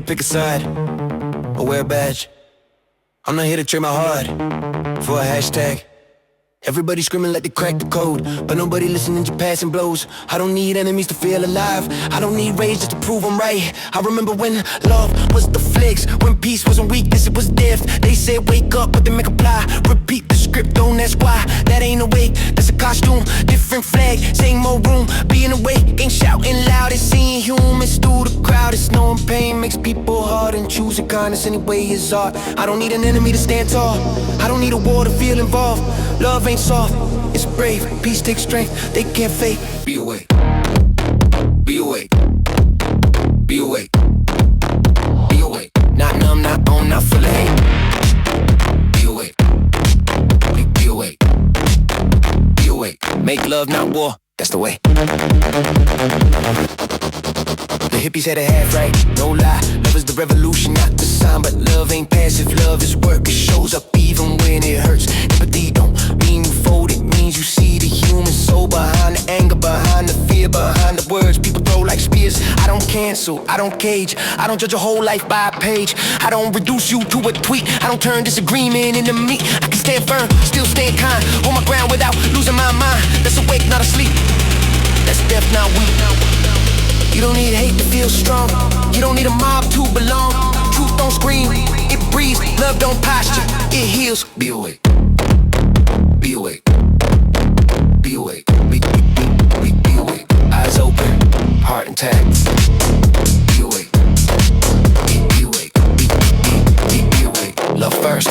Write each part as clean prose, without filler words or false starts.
pick a side or wear a badge. I'm not here to trade my heart for a hashtag. Everybody screaming like they cracked the code, but nobody listening to passing blows. I don't need enemies to feel alive. I don't need rage just to prove I'm right. I remember when love was the flex, when peace wasn't weakness, it was death. They said wake up, but they make a lie. Repeat the script, don't ask why. That ain't awake, that's a costume. Different flag, same old room. Being awake, ain't shouting loud. It's seeing humans through the crowd. It's knowing pain makes people hard, and choosing kindness anyway is art. I don't need an enemy to stand tall. I don't need a war to feel involved. Love ain't soft, it's brave. Peace takes strength, they can't fake. Be awake. Be awake. Be awake. Be awake. Not numb, not on, not full of hate. Be awake. Be awake. Be awake. Make love, not war, that's the way. The hippies had a half right, no lie. Love is the revolution, not the sign. But love ain't passive, love is work. It shows up even when it hurts. Empathy don't mean you fold, it means you see the human soul behind the anger, behind the fear, behind the words people throw like spears. I don't cancel, I don't cage, I don't judge a whole life by a page. I don't reduce you to a tweet, I don't turn disagreement into meat. I can stand firm, still stand kind, hold my ground without losing my mind. That's awake, not asleep. That's death, not weak. You don't need hate to feel strong. You don't need a mob to belong. Truth don't scream, it breathes. Love don't posture, it heals. Be awake. Be awake. Be awake. Be awake. Eyes open, heart intact. Be awake. Be awake. Be awake. Love first.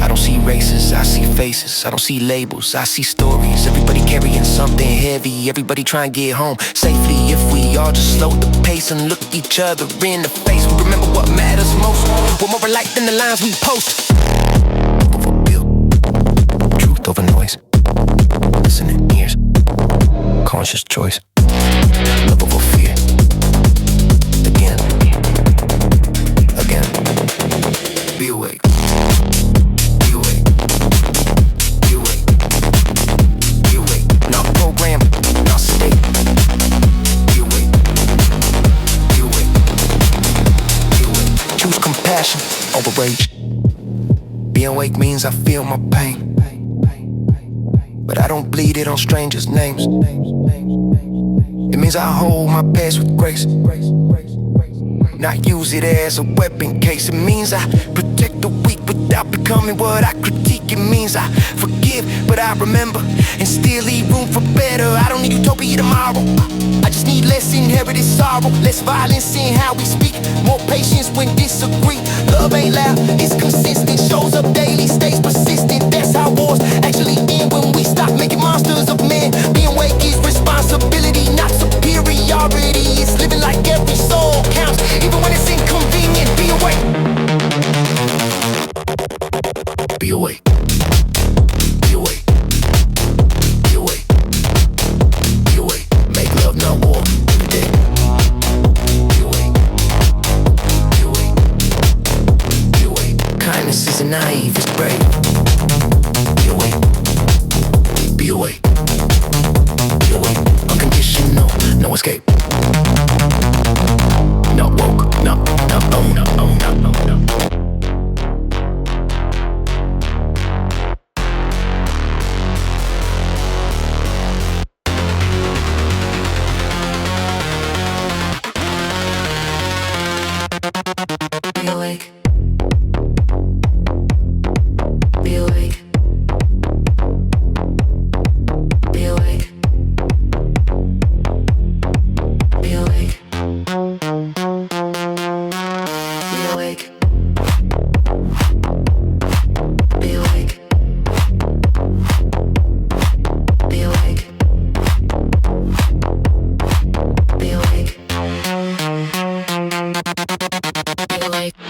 I don't see races, I see faces. I don't see labels, I see stories. Everybody carrying something heavy. Everybody trying to get home safely. If we all just slow the pace and look each other in the face, we remember what matters most. We're more alike than the lines we post. Over real, truth over noise. Listening ears, conscious choice. Love over fear. Again. Be awake. Over rage. Being awake means I feel my pain, but I don't bleed it on strangers' names. It means I hold my past with grace, not use it as a weapon case. It means I protect the weak without becoming what I critique. It means I forgive, but I remember and still leave room for better. I don't need utopia tomorrow, I just need less inherited sorrow, less violence in how we speak, more patience when disagree. Love ain't loud, it's consistent, shows up daily, stays persistent. That's how wars actually end, when we stop making monsters of men. Being awake is responsibility, not superiority. It's living like every soul counts, even when it's inconvenient. Be awake. Be awake. Be awake. Be awake. Be awake. Make love, not war. Every day. Be awake. Be awake. Be awake. Kindness isn't naive, it's brave. Be awake. Be awake. Be awake. Unconditional, no escape. Not woke, no, no. Be awake. Be awake. Be awake. Be awake. Be awake. Be awake. Be awake. Be awake. Be awake.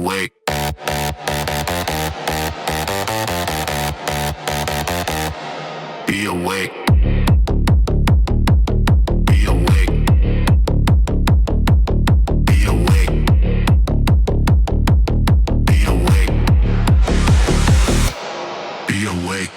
awake. Be awake. Be awake. Be awake. Be awake. Be awake.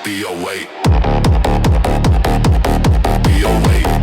Be awake. Be awake.